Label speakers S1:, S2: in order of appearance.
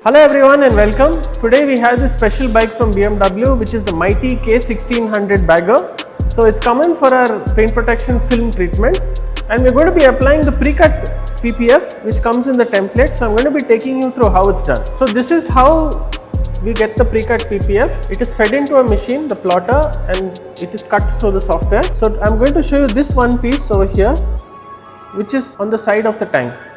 S1: Hello everyone and welcome. Today we have this special bike from BMW which is the mighty K1600 bagger. So it's common for our paint protection film treatment and we're going to be applying the pre-cut PPF which comes in the template. So I'm going to be taking you through how it's done. So this is how we get the pre-cut PPF. It is fed into a machine, the plotter, and it is cut through the software. So I'm going to show you this one piece over here which is on the side of the tank.